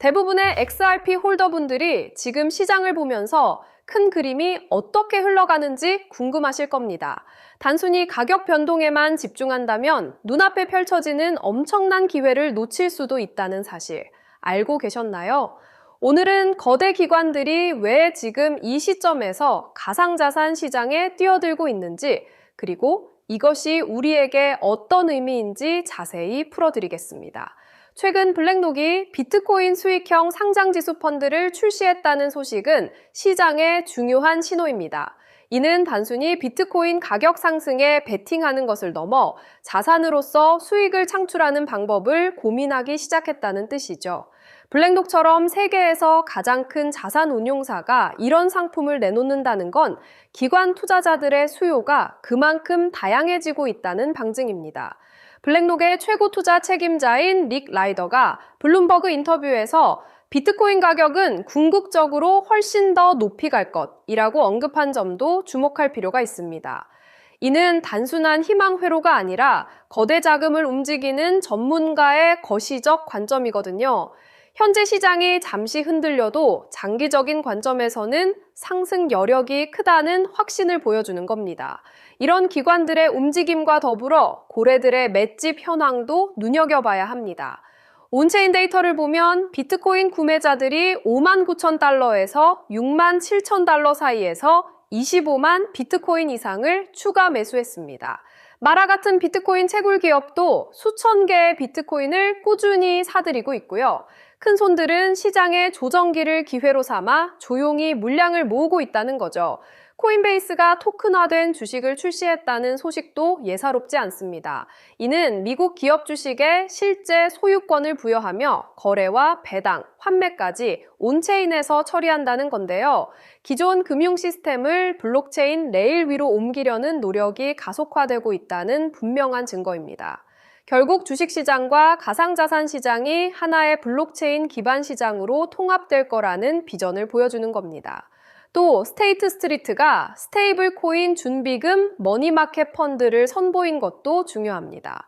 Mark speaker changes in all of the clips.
Speaker 1: 대부분의 XRP 홀더분들이 지금 시장을 보면서 큰 그림이 어떻게 흘러가는지 궁금하실 겁니다. 단순히 가격 변동에만 집중한다면 눈앞에 펼쳐지는 엄청난 기회를 놓칠 수도 있다는 사실 알고 계셨나요? 오늘은 거대 기관들이 왜 지금 이 시점에서 가상자산 시장에 뛰어들고 있는지, 그리고 이것이 우리에게 어떤 의미인지 자세히 풀어드리겠습니다. 최근 블랙록이 비트코인 수익형 상장지수 펀드를 출시했다는 소식은 시장의 중요한 신호입니다. 이는 단순히 비트코인 가격 상승에 베팅하는 것을 넘어 자산으로서 수익을 창출하는 방법을 고민하기 시작했다는 뜻이죠. 블랙록처럼 세계에서 가장 큰 자산 운용사가 이런 상품을 내놓는다는 건 기관 투자자들의 수요가 그만큼 다양해지고 있다는 방증입니다. 블랙록의 최고 투자 책임자인 릭 라이더가 블룸버그 인터뷰에서 비트코인 가격은 궁극적으로 훨씬 더 높이 갈 것이라고 언급한 점도 주목할 필요가 있습니다. 이는 단순한 희망 회로가 아니라 거대 자금을 움직이는 전문가의 거시적 관점이거든요. 현재 시장이 잠시 흔들려도 장기적인 관점에서는 상승 여력이 크다는 확신을 보여주는 겁니다. 이런 기관들의 움직임과 더불어 고래들의 맷집 현황도 눈여겨봐야 합니다. 온체인 데이터를 보면 비트코인 구매자들이 59,000달러에서 67,000달러 사이에서 25만 비트코인 이상을 추가 매수했습니다. 마라 같은 비트코인 채굴 기업도 수천 개의 비트코인을 꾸준히 사들이고 있고요. 큰 손들은 시장의 조정기를 기회로 삼아 조용히 물량을 모으고 있다는 거죠. 코인베이스가 토큰화된 주식을 출시했다는 소식도 예사롭지 않습니다. 이는 미국 기업 주식에 실제 소유권을 부여하며 거래와 배당, 환매까지 온체인에서 처리한다는 건데요. 기존 금융 시스템을 블록체인 레일 위로 옮기려는 노력이 가속화되고 있다는 분명한 증거입니다. 결국 주식시장과 가상자산 시장이 하나의 블록체인 기반 시장으로 통합될 거라는 비전을 보여주는 겁니다. 또 스테이트 스트리트가 스테이블 코인 준비금 머니마켓 펀드를 선보인 것도 중요합니다.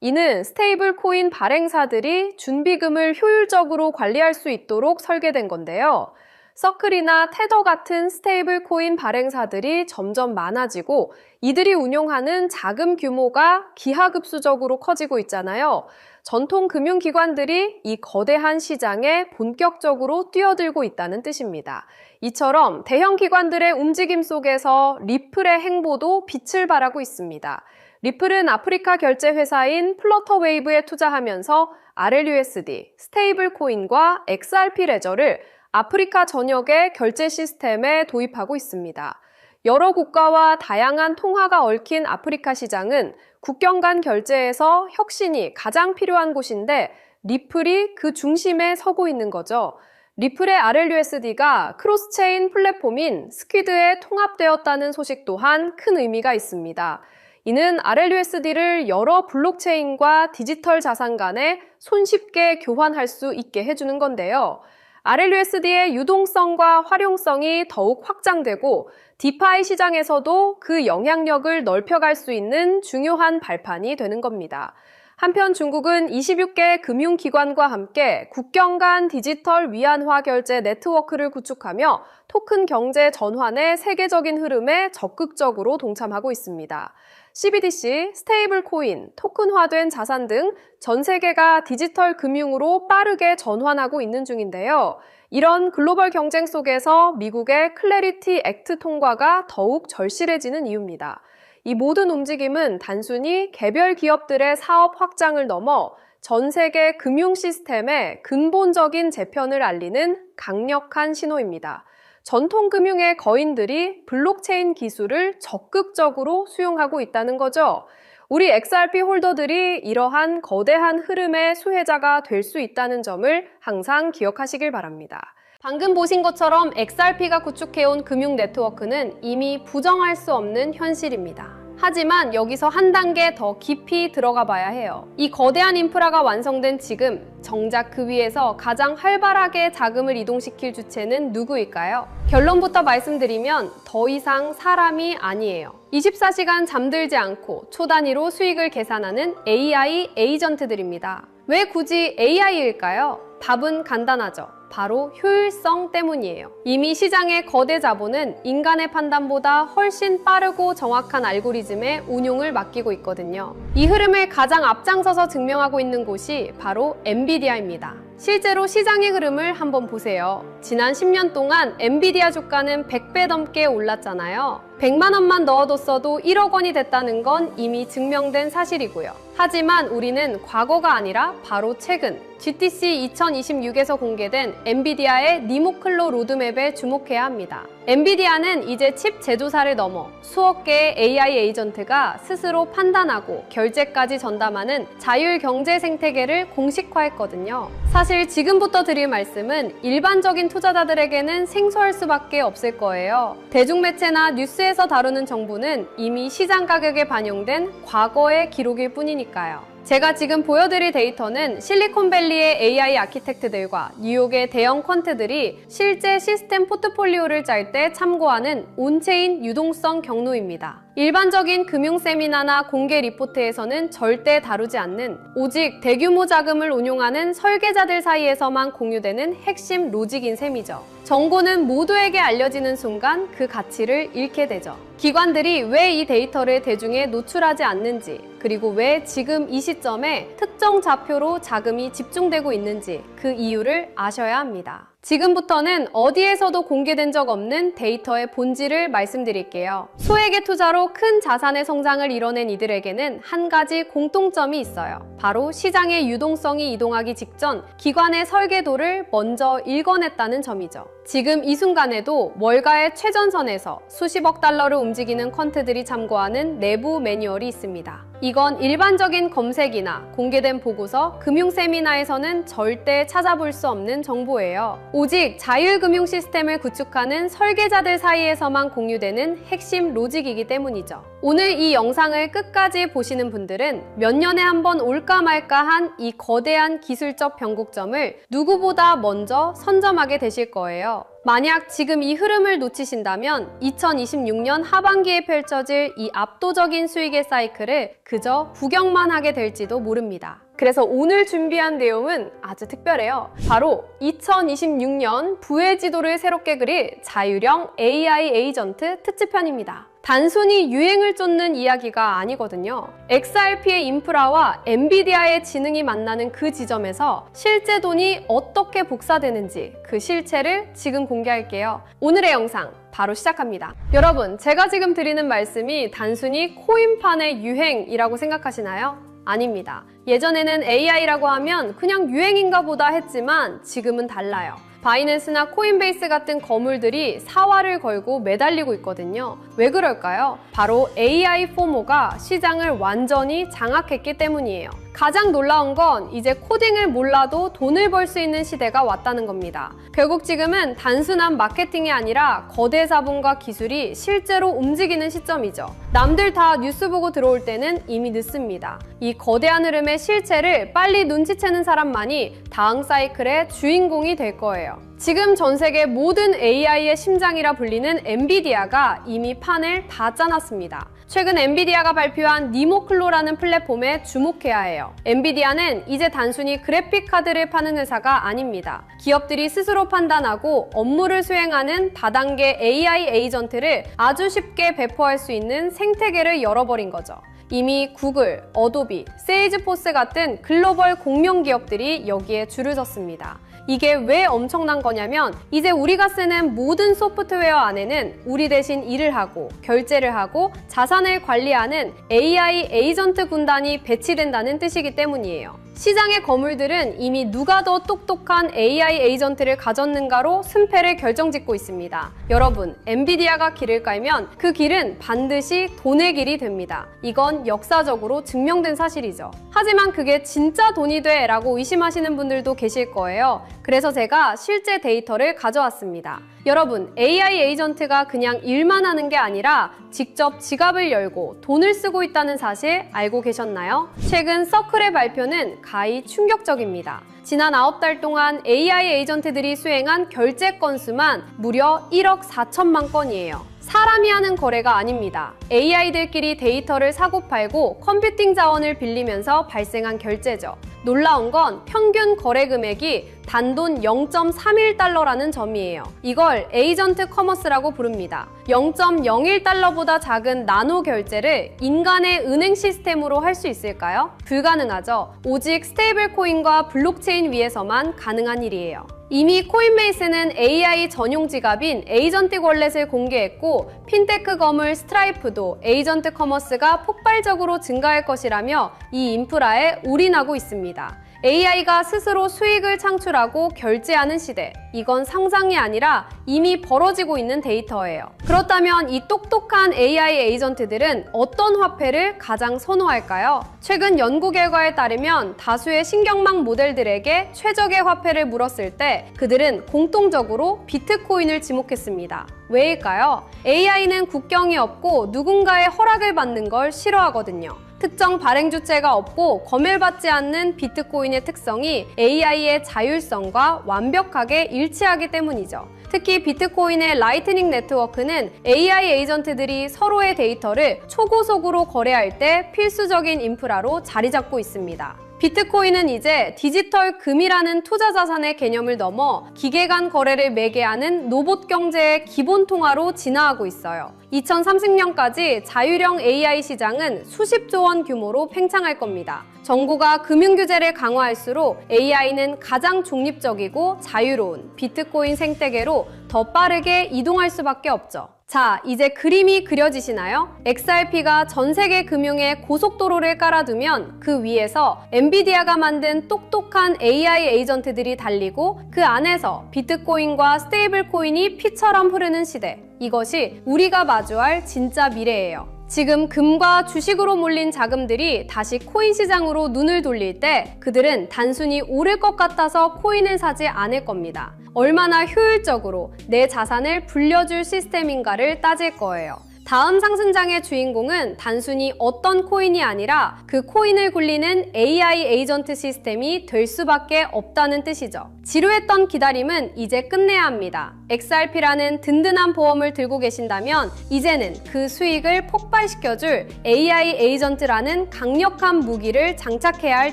Speaker 1: 이는 스테이블 코인 발행사들이 준비금을 효율적으로 관리할 수 있도록 설계된 건데요. 서클이나 테더 같은 스테이블 코인 발행사들이 점점 많아지고 이들이 운용하는 자금 규모가 기하급수적으로 커지고 있잖아요. 전통 금융기관들이 이 거대한 시장에 본격적으로 뛰어들고 있다는 뜻입니다. 이처럼 대형 기관들의 움직임 속에서 리플의 행보도 빛을 발하고 있습니다. 리플은 아프리카 결제 회사인 플러터웨이브에 투자하면서 RLUSD, 스테이블 코인과 XRP 레저를 아프리카 전역의 결제 시스템에 도입하고 있습니다. 여러 국가와 다양한 통화가 얽힌 아프리카 시장은 국경 간 결제에서 혁신이 가장 필요한 곳인데 리플이 그 중심에 서고 있는 거죠. 리플의 RLUSD가 크로스체인 플랫폼인 스퀴드에 통합되었다는 소식 또한 큰 의미가 있습니다. 이는 RLUSD를 여러 블록체인과 디지털 자산 간에 손쉽게 교환할 수 있게 해주는 건데요. RLUSD의 유동성과 활용성이 더욱 확장되고 디파이 시장에서도 그 영향력을 넓혀갈 수 있는 중요한 발판이 되는 겁니다. 한편 중국은 26개 금융기관과 함께 국경 간 디지털 위안화 결제 네트워크를 구축하며 토큰 경제 전환의 세계적인 흐름에 적극적으로 동참하고 있습니다. CBDC, 스테이블 코인, 토큰화된 자산 등 전 세계가 디지털 금융으로 빠르게 전환하고 있는 중인데요. 이런 글로벌 경쟁 속에서 미국의 클래리티 액트 통과가 더욱 절실해지는 이유입니다. 이 모든 움직임은 단순히 개별 기업들의 사업 확장을 넘어 전 세계 금융 시스템의 근본적인 재편을 알리는 강력한 신호입니다. 전통 금융의 거인들이 블록체인 기술을 적극적으로 수용하고 있다는 거죠. 우리 XRP 홀더들이 이러한 거대한 흐름의 수혜자가 될 수 있다는 점을 항상 기억하시길 바랍니다. 방금 보신 것처럼 XRP가 구축해온 금융 네트워크는 이미 부정할 수 없는 현실입니다. 하지만 여기서 한 단계 더 깊이 들어가 봐야 해요. 이 거대한 인프라가 완성된 지금 정작 그 위에서 가장 활발하게 자금을 이동시킬 주체는 누구일까요? 결론부터 말씀드리면 더 이상 사람이 아니에요. 24시간 잠들지 않고 초 단위로 수익을 계산하는 AI 에이전트들입니다. 왜 굳이 AI일까요? 답은 간단하죠. 바로 효율성 때문이에요. 이미 시장의 거대 자본은 인간의 판단보다 훨씬 빠르고 정확한 알고리즘의 운용을 맡기고 있거든요. 이 흐름을 가장 앞장서서 증명하고 있는 곳이 바로 엔비디아입니다. 실제로 시장의 흐름을 한번 보세요. 지난 10년 동안 엔비디아 주가는 100배 넘게 올랐잖아요. 100만 원만 넣어뒀어도 1억 원이 됐다는 건 이미 증명된 사실이고요. 하지만 우리는 과거가 아니라 바로 최근 GTC 2026에서 공개된 엔비디아의 니모클로 로드맵에 주목해야 합니다. 엔비디아는 이제 칩 제조사를 넘어 수억 개의 AI 에이전트가 스스로 판단하고 결제까지 전담하는 자율 경제 생태계를 공식화했거든요. 사실 지금부터 드릴 말씀은 일반적인 투자자들에게는 생소할 수밖에 없을 거예요. 대중매체나 뉴스에서 다루는 정보는 이미 시장 가격에 반영된 과거의 기록일 뿐이니까요. 제가 지금 보여드릴 데이터는 실리콘밸리의 AI 아키텍트들과 뉴욕의 대형 퀀트들이 실제 시스템 포트폴리오를 짤 때 참고하는 온체인 유동성 경로입니다. 일반적인 금융 세미나나 공개 리포트에서는 절대 다루지 않는 오직 대규모 자금을 운용하는 설계자들 사이에서만 공유되는 핵심 로직인 셈이죠. 정보는 모두에게 알려지는 순간 그 가치를 잃게 되죠. 기관들이 왜 이 데이터를 대중에 노출하지 않는지, 그리고 왜 지금 이 시점에 특정 좌표로 자금이 집중되고 있는지 그 이유를 아셔야 합니다. 지금부터는 어디에서도 공개된 적 없는 데이터의 본질을 말씀드릴게요. 소액의 투자로 큰 자산의 성장을 이뤄낸 이들에게는 한 가지 공통점이 있어요. 바로 시장의 유동성이 이동하기 직전 기관의 설계도를 먼저 읽어냈다는 점이죠. 지금 이 순간에도 월가의 최전선에서 수십억 달러를 움직이는 퀀트들이 참고하는 내부 매뉴얼이 있습니다. 이건 일반적인 검색이나 공개된 보고서, 금융 세미나에서는 절대 찾아볼 수 없는 정보예요. 오직 자율금융 시스템을 구축하는 설계자들 사이에서만 공유되는 핵심 로직이기 때문이죠. 오늘 이 영상을 끝까지 보시는 분들은 몇 년에 한 번 올까 말까한 이 거대한 기술적 변곡점을 누구보다 먼저 선점하게 되실 거예요. 만약 지금 이 흐름을 놓치신다면 2026년 하반기에 펼쳐질 이 압도적인 수익의 사이클을 그저 구경만 하게 될지도 모릅니다. 그래서 오늘 준비한 내용은 아주 특별해요. 바로 2026년 부의 지도를 새롭게 그릴 자율형 AI 에이전트 특집편입니다. 단순히 유행을 쫓는 이야기가 아니거든요. XRP의 인프라와 엔비디아의 지능이 만나는 그 지점에서 실제 돈이 어떻게 복사되는지 그 실체를 지금 공개할게요. 오늘의 영상 바로 시작합니다. 여러분, 제가 지금 드리는 말씀이 단순히 코인판의 유행이라고 생각하시나요? 아닙니다. 예전에는 AI라고 하면 그냥 유행인가 보다 했지만 지금은 달라요. 바이낸스나 코인베이스 같은 거물들이 사활을 걸고 매달리고 있거든요. 왜 그럴까요? 바로 AI 포모가 시장을 완전히 장악했기 때문이에요. 가장 놀라운 건 이제 코딩을 몰라도 돈을 벌 수 있는 시대가 왔다는 겁니다. 결국 지금은 단순한 마케팅이 아니라 거대 자본과 기술이 실제로 움직이는 시점이죠. 남들 다 뉴스 보고 들어올 때는 이미 늦습니다. 이 거대한 흐름의 실체를 빨리 눈치채는 사람만이 다음 사이클의 주인공이 될 거예요. 지금 전 세계 모든 AI의 심장이라 불리는 엔비디아가 이미 판을 다 짜놨습니다. 최근 엔비디아가 발표한 니모클로라는 플랫폼에 주목해야 해요. 엔비디아는 이제 단순히 그래픽 카드를 파는 회사가 아닙니다. 기업들이 스스로 판단하고 업무를 수행하는 다단계 AI 에이전트를 아주 쉽게 배포할 수 있는 생태계를 열어버린 거죠. 이미 구글, 어도비, 세일즈포스 같은 글로벌 공룡 기업들이 여기에 줄을 섰습니다. 이게 왜 엄청난 거냐면 이제 우리가 쓰는 모든 소프트웨어 안에는 우리 대신 일을 하고 결제를 하고 자산을 관리하는 AI 에이전트 군단이 배치된다는 뜻이기 때문이에요. 시장의 거물들은 이미 누가 더 똑똑한 AI 에이전트를 가졌는가로 승패를 결정짓고 있습니다. 여러분, 엔비디아가 길을 깔면 그 길은 반드시 돈의 길이 됩니다. 이건 역사적으로 증명된 사실이죠. 하지만 그게 진짜 돈이 돼? 라고 의심하시는 분들도 계실 거예요. 그래서 제가 실제 데이터를 가져왔습니다. 여러분, AI 에이전트가 그냥 일만 하는 게 아니라 직접 지갑을 열고 돈을 쓰고 있다는 사실 알고 계셨나요? 최근 서클의 발표는 가히 충격적입니다. 지난 9달 동안 AI 에이전트들이 수행한 결제 건수만 무려 1억 4천만 건이에요. 사람이 하는 거래가 아닙니다. AI들끼리 데이터를 사고팔고 컴퓨팅 자원을 빌리면서 발생한 결제죠. 놀라운 건 평균 거래 금액이 단돈 0.31달러라는 점이에요. 이걸 에이전트 커머스라고 부릅니다. 0.01달러보다 작은 나노 결제를 인간의 은행 시스템으로 할 수 있을까요? 불가능하죠. 오직 스테이블 코인과 블록체인 위에서만 가능한 일이에요. 이미 코인베이스는 AI 전용 지갑인 에이전트 월렛을 공개했고, 핀테크 거물 스트라이프도 에이전트 커머스가 폭발적으로 증가할 것이라며 이 인프라에 올인하고 있습니다. AI가 스스로 수익을 창출하고 결제하는 시대. 이건 상상이 아니라 이미 벌어지고 있는 데이터예요. 그렇다면 이 똑똑한 AI 에이전트들은 어떤 화폐를 가장 선호할까요? 최근 연구 결과에 따르면 다수의 신경망 모델들에게 최적의 화폐를 물었을 때 그들은 공통적으로 비트코인을 지목했습니다. 왜일까요? AI는 국경이 없고 누군가의 허락을 받는 걸 싫어하거든요. 특정 발행 주체가 없고 검열받지 않는 비트코인의 특성이 AI의 자율성과 완벽하게 일치하기 때문이죠. 특히 비트코인의 라이트닝 네트워크는 AI 에이전트들이 서로의 데이터를 초고속으로 거래할 때 필수적인 인프라로 자리 잡고 있습니다. 비트코인은 이제 디지털 금이라는 투자 자산의 개념을 넘어 기계 간 거래를 매개하는 로봇 경제의 기본 통화로 진화하고 있어요. 2030년까지 자율형 AI 시장은 수십조 원 규모로 팽창할 겁니다. 정부가 금융규제를 강화할수록 AI는 가장 중립적이고 자유로운 비트코인 생태계로 더 빠르게 이동할 수밖에 없죠. 자, 이제 그림이 그려지시나요? XRP가 전 세계 금융에 고속도로를 깔아두면 그 위에서 엔비디아가 만든 똑똑한 AI 에이전트들이 달리고 그 안에서 비트코인과 스테이블코인이 피처럼 흐르는 시대. 이것이 우리가 마주할 진짜 미래예요. 지금 금과 주식으로 몰린 자금들이 다시 코인 시장으로 눈을 돌릴 때 그들은 단순히 오를 것 같아서 코인을 사지 않을 겁니다. 얼마나 효율적으로 내 자산을 불려줄 시스템인가를 따질 거예요. 다음 상승장의 주인공은 단순히 어떤 코인이 아니라 그 코인을 굴리는 AI 에이전트 시스템이 될 수밖에 없다는 뜻이죠. 지루했던 기다림은 이제 끝내야 합니다. XRP라는 든든한 보험을 들고 계신다면 이제는 그 수익을 폭발시켜줄 AI 에이전트라는 강력한 무기를 장착해야 할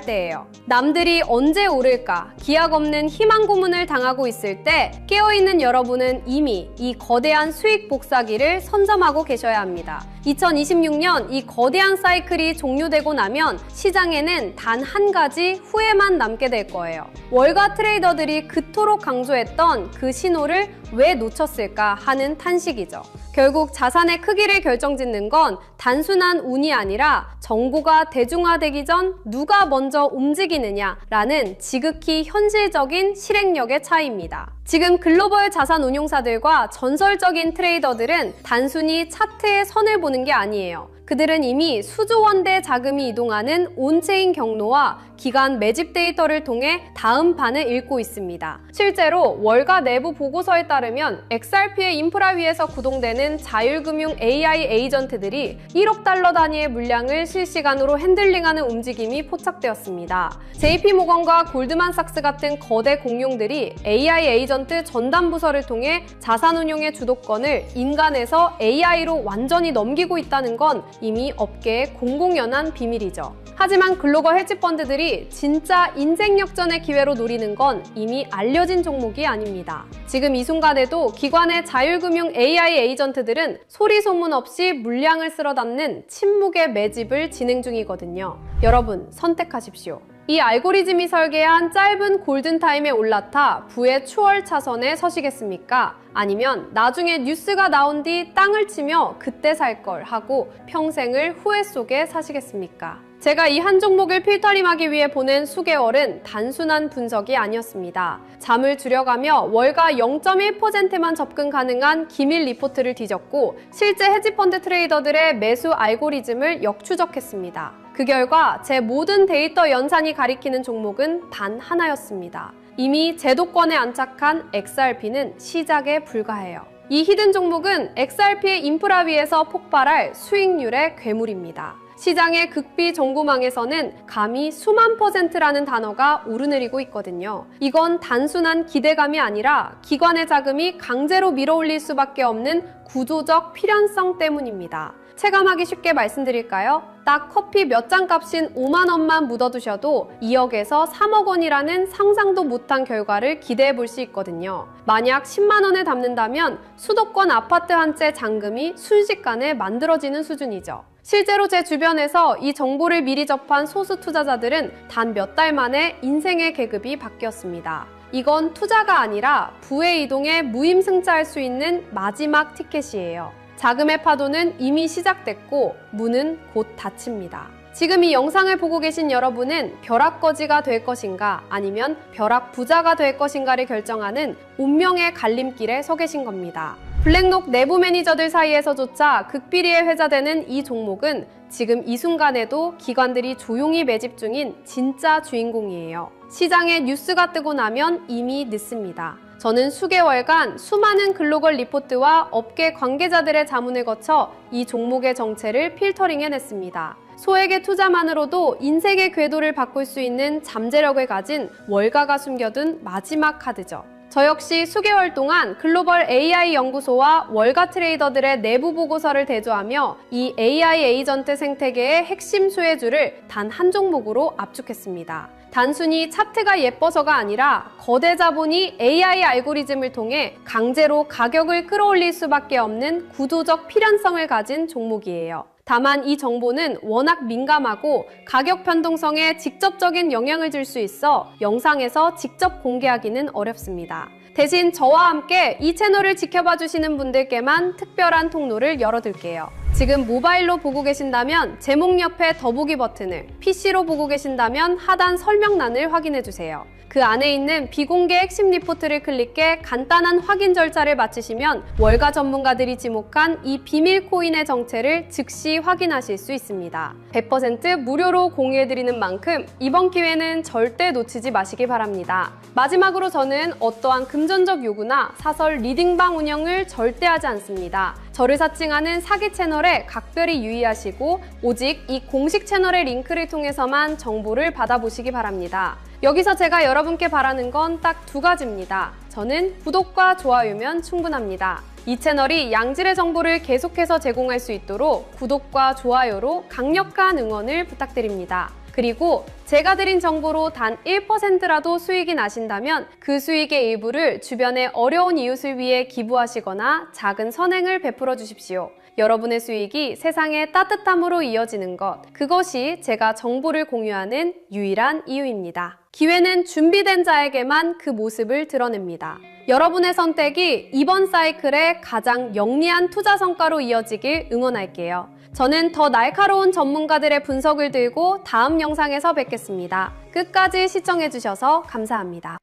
Speaker 1: 때예요. 남들이 언제 오를까 기약 없는 희망 고문을 당하고 있을 때 깨어있는 여러분은 이미 이 거대한 수익 복사기를 선점하고 계셔야 합니다. 2026년 이 거대한 사이클이 종료되고 나면 시장에는 단 한 가지 후회만 남게 될 거예요. 월가 트레이더들이 그토록 강조했던 그 신호를 왜 놓쳤을까 하는 탄식이죠. 결국 자산의 크기를 결정짓는 건 단순한 운이 아니라 정보가 대중화되기 전 누가 먼저 움직이느냐라는 지극히 현실적인 실행력의 차이입니다. 지금 글로벌 자산 운용사들과 전설적인 트레이더들은 단순히 차트의 선을 보는 게 아니에요. 그들은 이미 수조 원대 자금이 이동하는 온체인 경로와 기간 매집 데이터를 통해 다음 판을 읽고 있습니다. 실제로 월가 내부 보고서에 따르면 XRP의 인프라 위에서 구동되는 자율금융 AI 에이전트들이 1억 달러 단위의 물량을 실시간으로 핸들링하는 움직임이 포착되었습니다. JP모건과 골드만삭스 같은 거대 공룡들이 AI 에이전트 전담 부서를 통해 자산운용의 주도권을 인간에서 AI로 완전히 넘기고 있다는 건 이미 업계의 공공연한 비밀이죠. 하지만 글로벌 헤지펀드들이 진짜 인생 역전의 기회로 노리는 건 이미 알려진 종목이 아닙니다. 지금 이 순간에도 기관의 자율금융 AI 에이전트들은 소리 소문 없이 물량을 쓸어 담는 침묵의 매집을 진행 중이거든요. 여러분, 선택하십시오. 이 알고리즘이 설계한 짧은 골든타임에 올라타 부의 추월 차선에 서시겠습니까? 아니면 나중에 뉴스가 나온 뒤 땅을 치며 그때 살 걸 하고 평생을 후회 속에 사시겠습니까? 제가 이 한 종목을 필터링하기 위해 보낸 수개월은 단순한 분석이 아니었습니다. 잠을 줄여가며 월가 0.1%만 접근 가능한 기밀 리포트를 뒤졌고 실제 헤지펀드 트레이더들의 매수 알고리즘을 역추적했습니다. 그 결과 제 모든 데이터 연산이 가리키는 종목은 단 하나였습니다. 이미 제도권에 안착한 XRP는 시작에 불과해요. 이 히든 종목은 XRP의 인프라 위에서 폭발할 수익률의 괴물입니다. 시장의 극비 정보망에서는 감히 수만 %라는 단어가 오르내리고 있거든요. 이건 단순한 기대감이 아니라 기관의 자금이 강제로 밀어올릴 수밖에 없는 구조적 필연성 때문입니다. 체감하기 쉽게 말씀드릴까요? 딱 커피 몇 잔 값인 5만 원만 묻어두셔도 2억에서 3억 원이라는 상상도 못한 결과를 기대해 볼 수 있거든요. 만약 10만 원에 담는다면 수도권 아파트 한 채 잔금이 순식간에 만들어지는 수준이죠. 실제로 제 주변에서 이 정보를 미리 접한 소수 투자자들은 단 몇 달 만에 인생의 계급이 바뀌었습니다. 이건 투자가 아니라 부의 이동에 무임승차할 수 있는 마지막 티켓이에요. 자금의 파도는 이미 시작됐고 문은 곧 닫힙니다. 지금 이 영상을 보고 계신 여러분은 벼락거지가 될 것인가 아니면 벼락부자가 될 것인가를 결정하는 운명의 갈림길에 서 계신 겁니다. 블랙록 내부 매니저들 사이에서조차 극비리에 회자되는 이 종목은 지금 이 순간에도 기관들이 조용히 매집 중인 진짜 주인공이에요. 시장에 뉴스가 뜨고 나면 이미 늦습니다. 저는 수개월간 수많은 글로벌 리포트와 업계 관계자들의 자문을 거쳐 이 종목의 정체를 필터링해냈습니다. 소액의 투자만으로도 인생의 궤도를 바꿀 수 있는 잠재력을 가진 월가가 숨겨둔 마지막 카드죠. 저 역시 수개월 동안 글로벌 AI 연구소와 월가 트레이더들의 내부 보고서를 대조하며 이 AI 에이전트 생태계의 핵심 수혜주를 단 한 종목으로 압축했습니다. 단순히 차트가 예뻐서가 아니라 거대 자본이 AI 알고리즘을 통해 강제로 가격을 끌어올릴 수밖에 없는 구조적 필연성을 가진 종목이에요. 다만 이 정보는 워낙 민감하고 가격 변동성에 직접적인 영향을 줄 수 있어 영상에서 직접 공개하기는 어렵습니다. 대신 저와 함께 이 채널을 지켜봐 주시는 분들께만 특별한 통로를 열어둘게요. 지금 모바일로 보고 계신다면 제목 옆에 더보기 버튼을, PC로 보고 계신다면 하단 설명란을 확인해주세요. 그 안에 있는 비공개 핵심 리포트를 클릭해 간단한 확인 절차를 마치시면 월가 전문가들이 지목한 이 비밀 코인의 정체를 즉시 확인하실 수 있습니다. 100% 무료로 공유해드리는 만큼 이번 기회는 절대 놓치지 마시기 바랍니다. 마지막으로 저는 어떠한 금전적 요구나 사설 리딩방 운영을 절대 하지 않습니다. 저를 사칭하는 사기 채널에 각별히 유의하시고 오직 이 공식 채널의 링크를 통해서만 정보를 받아보시기 바랍니다. 여기서 제가 여러분께 바라는 건 딱 두 가지입니다. 저는 구독과 좋아요면 충분합니다. 이 채널이 양질의 정보를 계속해서 제공할 수 있도록 구독과 좋아요로 강력한 응원을 부탁드립니다. 그리고 제가 드린 정보로 단 1%라도 수익이 나신다면 그 수익의 일부를 주변의 어려운 이웃을 위해 기부하시거나 작은 선행을 베풀어 주십시오. 여러분의 수익이 세상의 따뜻함으로 이어지는 것, 그것이 제가 정보를 공유하는 유일한 이유입니다. 기회는 준비된 자에게만 그 모습을 드러냅니다. 여러분의 선택이 이번 사이클의 가장 영리한 투자 성과로 이어지길 응원할게요. 저는 더 날카로운 전문가들의 분석을 들고 다음 영상에서 뵙겠습니다. 끝까지 시청해주셔서 감사합니다.